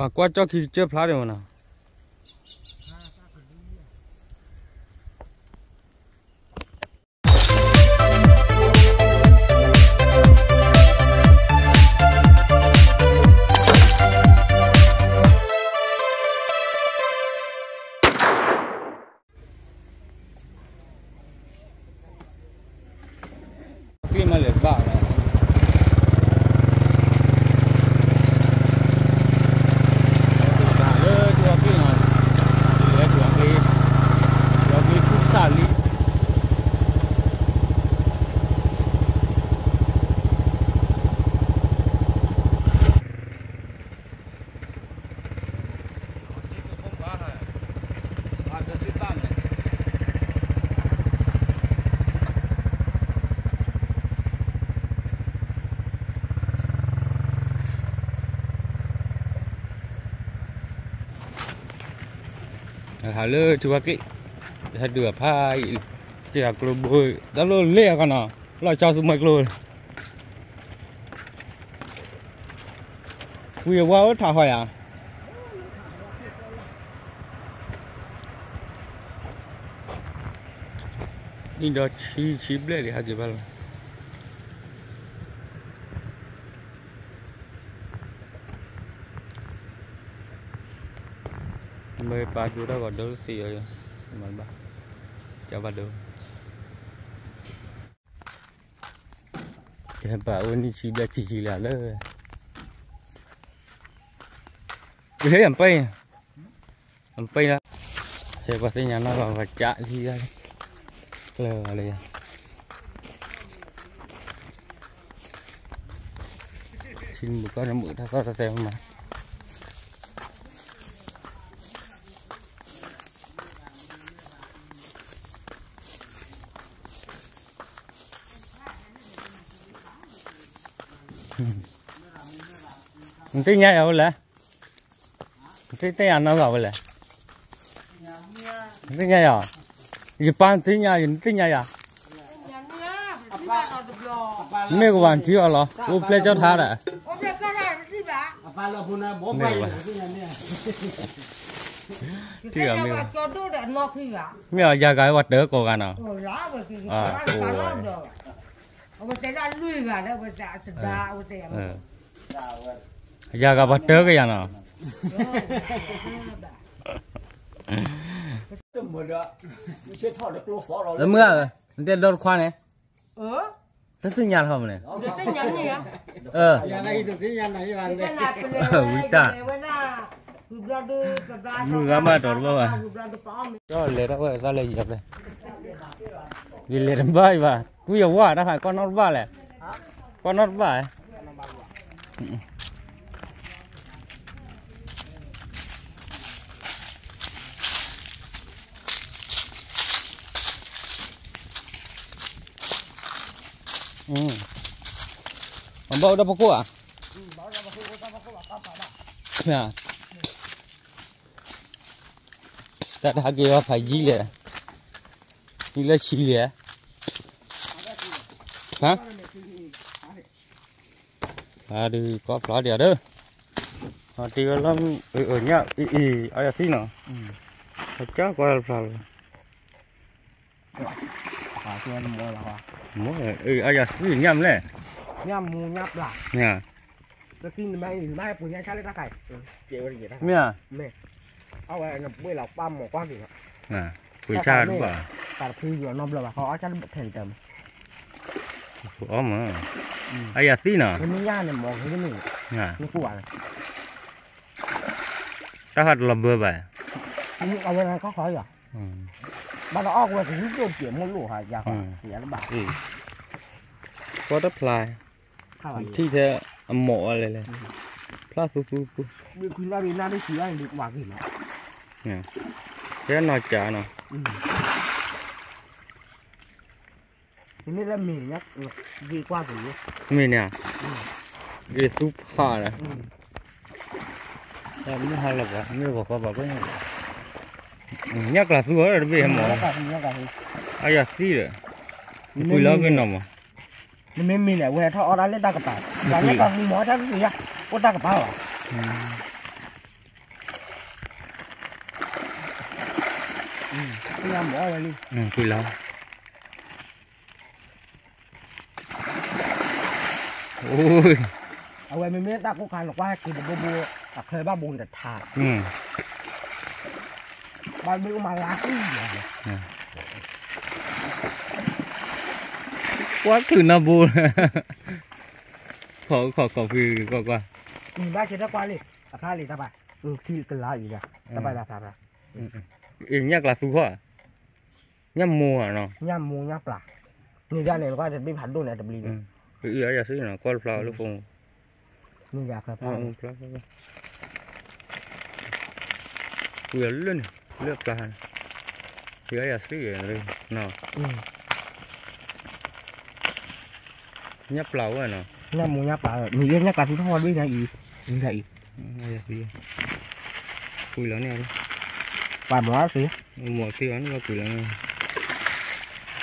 qua cho khi chưa phá được mà nào khi mà lệ bảo này halo chua kỹ hạt được phai chè cừu bơi đã luôn lẹ con nào lại cho xuống mạch luôn bây giờ qua thả hỏi à đi đó chi bể để hạt gì vào mấy ba chú đó còn đâu xì rồi mà ba chào ba đâu thì bà ôn chỉ đã chỉ là lơ cái thế làm pay đó thì bà thấy nhà nó còn phải chạy gì đây lơ ở đây xin một con mũi ta có ra xem mà tí nhai đâu lẽ tí ăn nó vào lẽ tí nhai à Japan tí nhai à mấy cái bạn chỉ ở đó ô plei cho thà đấy chỉ ở mấy ở nhà cái vật đỡ cổ cả nào à giờ gặp bắt đỡ cái gì nào rồi mưa rồi tên đâu khoan này tất nhiên nhà không này nhà này từ cái nhà này vào đây ta mưa mà đổ vào cho lấy đó ra lấy gì đây đi lấy đâm bay vào bây giờ quá đã phải con nó vào này con nó vào bao đâu bao à? Nè, tại đã kia phải gì lệ, gì là gì lệ? Hả? À đi có phá đẻ đó, thì làm ở nhà, ai xin nào? Chắc có phá. Mua ai xin nhầm này? nhắm mua nhắp là nè cái tin mai punya chả lấy ra cái chịu gì đó mẹ mẹ ao vậy là bơi lọc băm một quá gì nè quỳ cha đúng không tại khi vừa nôm là họ chắc nó thành tầm có mà ai xin nào cái miếng này mỏng cái này nè nó cua này ta hạt làm bừa vậy ao vậy có khỏi rồi bắt đầu ao vậy thì chúng tôi một lỗ hả giờ thì nó bảo có đất lại thi thế mộ này này pha su bị khuyên ra bị na đi xí anh được quả gì nữa nè cái nói chả nào thì nên là mì nhá gì qua gì mì nè cái súp hà này em nó hay là vậy như có bảo cái nhắc là súp rồi bị em mỏ ai à xí rồi cùi lá cái nào mà mình này quay thọ đã lên ta cái bài, cái này còn mỏ chắc gì à, có ta cái bao à? nhâm bỏ vậy đi quy lâu ôi ở vậy mình biết đã có cái là qua cái bùa bùa khơi ba bùn để thả ba bữa mà lá cái gì quá thử na bù khó vì qua ba chỉ đã qua đi khai đi ta bài khi cái lá gì ra ta bài là sao ra nhắc là su hả nhắm mua hả nó nhâm mua nhâm là như ra này qua thì bị phản đồ này tập lì này cái ý ấy là sự là con flower lúc phong như ra phải phản vừa lên lướt pla cái ấy là sự rồi nào nhấp lâu rồi nào nhâm mua nhâm là như nhâm là chúng ta biết là gì như vậy cùi lớn này vài món gì một tí ăn vào cùi lớn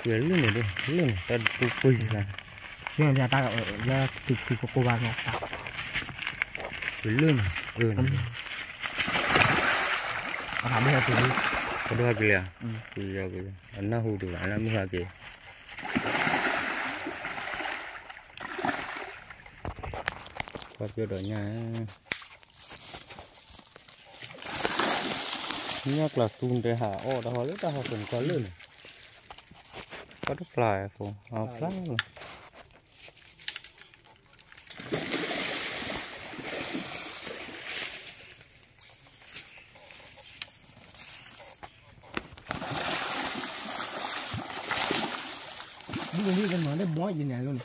cùi lớn này đi lớn ta cùi là nhưng mà ta ở ra thì cô bạn nó cùi lớn làm bây giờ thì có đôi kìa cùi giờ kìa anh nó hù được lại nó mua kìa có chưa đợi nha nhắc là tuôn để hạ ô đó họ lấy ta họ cũng có lớn có đất lại phụ họ phá luôn đi cái nó để bó gì này luôn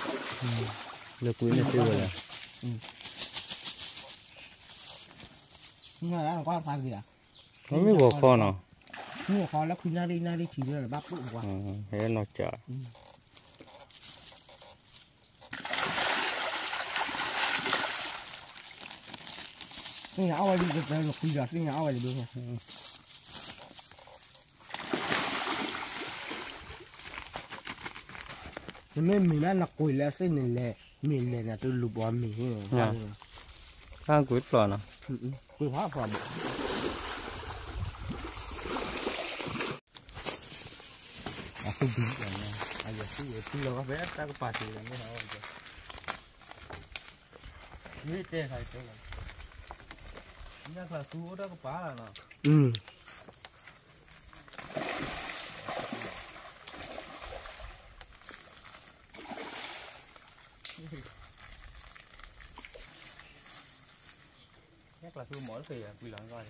được quý này tiêu rồi nhưng mà đã có phải gì à nó mới bỏ kho nào mua khoแล้วคือหน้าได้chỉ là bắp bụng quá thế nó chở cái nhà ao đi được là quy luật cái nhà ao đi được rồi mình đã là quỳ là xin mình là tôi lụp bom mình khang quyết rồi nào quỳ hóa phẩm tôi bị rồi nha ai giờ tôi lo cái ta có phải là cái nào rồi như thế hay thế này nhắc là tôi đó có phá là nào nhắc là tôi mỗi kỳ quy lợn coi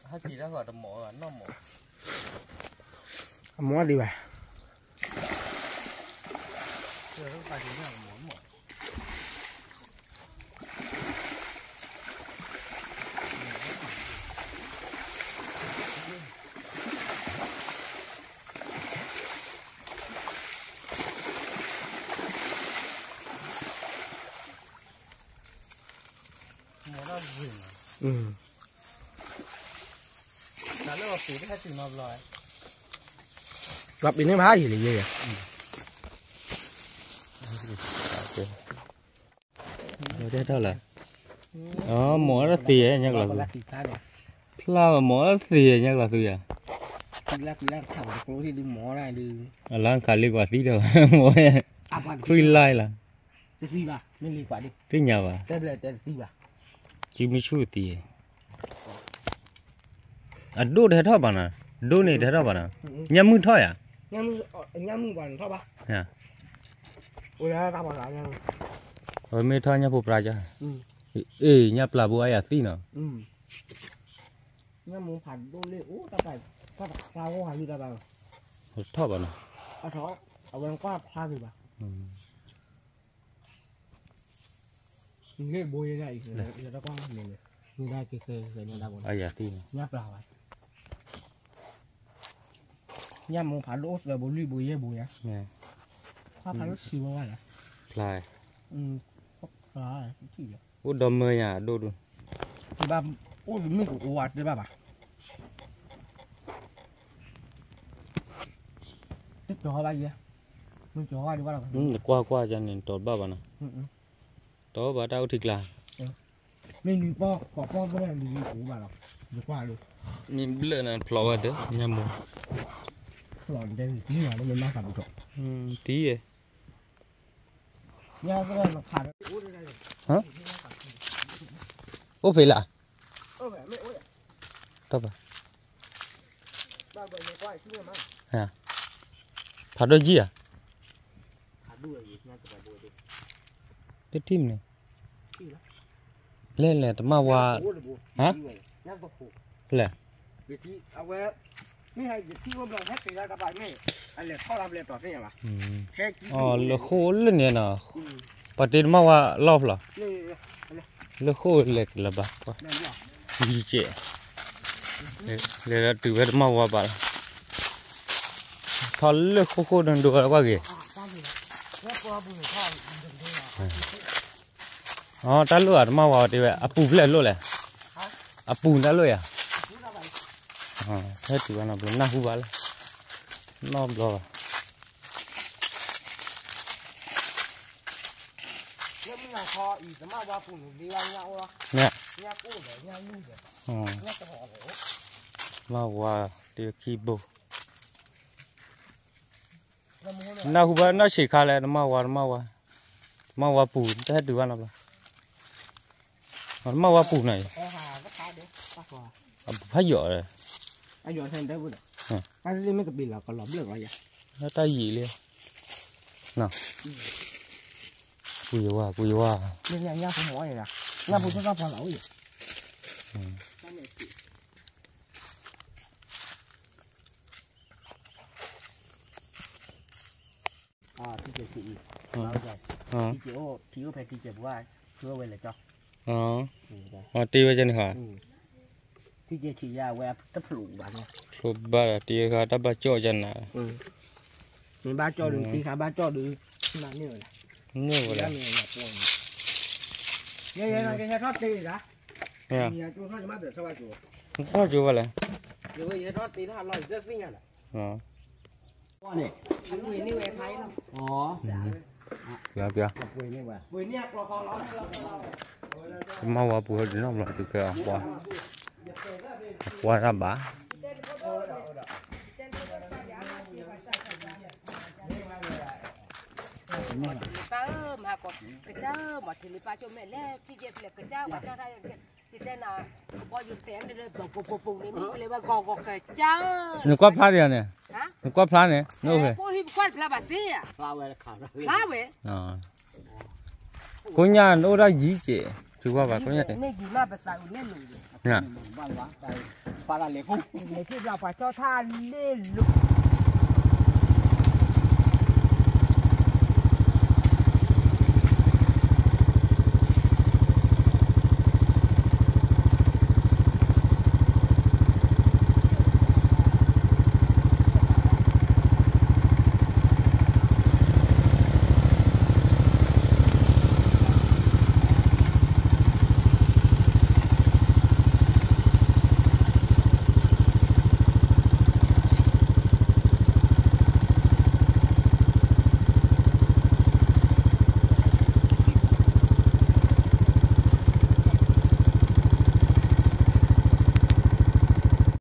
hết gì đó gọi là mỏ nó mỏ đi bà rồi nó phải chỉ là mỏ nó rừng đã lâu rồi thì hết chừng nào rồi gặp đến em há gì là gì à đây đó là mỏ nó xì nhắc là la mà mỏ nó xì nhắc là gì à lát thằng cô thì đi mỏ này đi lan cả li quả tí đâu mỏ khui lai là đi bà nên đi quả đi cái nhà bà tên đi bà chỉ mới chui tí à đô để thọ bà nè đô này để thọ bà nè nhắm mưng thôi à nhắm mưng còn thôi bà à ôi ra tao bảo lại nha rồi mới thôi nhá phục ra cho ê nhá là bùa ai à tí nào nhắm mưng phản đô lên ú tao phải sao có hàng gì tao bảo thọ bà nè thọ ở bên có pha gì bà nghe bôi này giờ nó có mình người ta kia rồi người ta ai à tí nháp là vậy nhắm mưng phản đô rồi bôi lui bôi á khoa phản đô xíu quá là lại phải chỉ út đom mơ nhà đô đô thì ba út mình cũng quạt đấy bà tiếp cho ba gì mình cho hoa đi bắt đầu qua cho nên tốt ba nè tốt ba đâu thịt là 没女包，搞包不来女古吧了，就挂了。你不能那 flower 的，你没。老你这低嘛，都没办法不着。低耶。你要是能看着。啊？我肥了。没我的。到吧。那个你挂去嘛？啊。爬到几啊？爬多了，现在怎么多的？这 team 呢？来，他妈话。啊？来。别提，我没还别提我不还谁家个把妹，哎来操他不来多少吧？哦，了后了呢那。把这妈话老了。了后来了吧？理解。来这边妈话吧了。他了后能多少个？哦，ta lu à, mau vào đi vậy, apu lên luôn này, apu đã luôn à, hết thì nó belum nahu bal, no belum. Nè, mau vào đi kibo, nahu bal nó chỉ khai lại, mau vào pu, hết thì nó mau vào pu này. Phải giỏi rồi. Ai giỏi thêm đấy vừa đấy. Cái gì mấy cái bị là còn lỏng được rồi vậy? Nó tay gì liền. Nào. Cùi quá. Nhà phụ mỏ này nè. Nhà phụ cho nó phá lẩu gì? Thì chị chị. Thì phải chị bữa ai. Chưa về lại cho. Ti về chân hả? Thì chị ra về tập lũ bạn nha. Lũ ba ti khá tập ba cho chân à? Mình ba cho được thì khá ba cho được mà nhiều này. Nhiều rồi. Vậy là cái thoát tì đã. Nhà chú thoát cho mắt được sao ba chú? Sao chú vậy? Chú vậy thoát tì nó lòi rất vinh à. Nè. Quỳ như vậy thấy không? Kìa. Quỳ như vậy có lắm. Mau vào bùa đến nó lại từ kìa qua ra bả. Mà có cái cháu mà thì ba cho mẹ lẽ chị dẹp lại cái cháu mà cho ra chị tên là bao nhiêu tiền để bùng này mình lấy ba gò cái cháu. Nó quát phá đi nè. Hả? Nó quát phá nè. Nó về. Có hiệp quát phá bà xí à? Phá về là khảo ra. Phá về. Cô nhà nó ra gì chị? Chú qua bà cô nhà. Này gì mà bà xài lên lùi. Nè. Phá ra lấy không? Lấy cái nào phải cho tha lên lùi.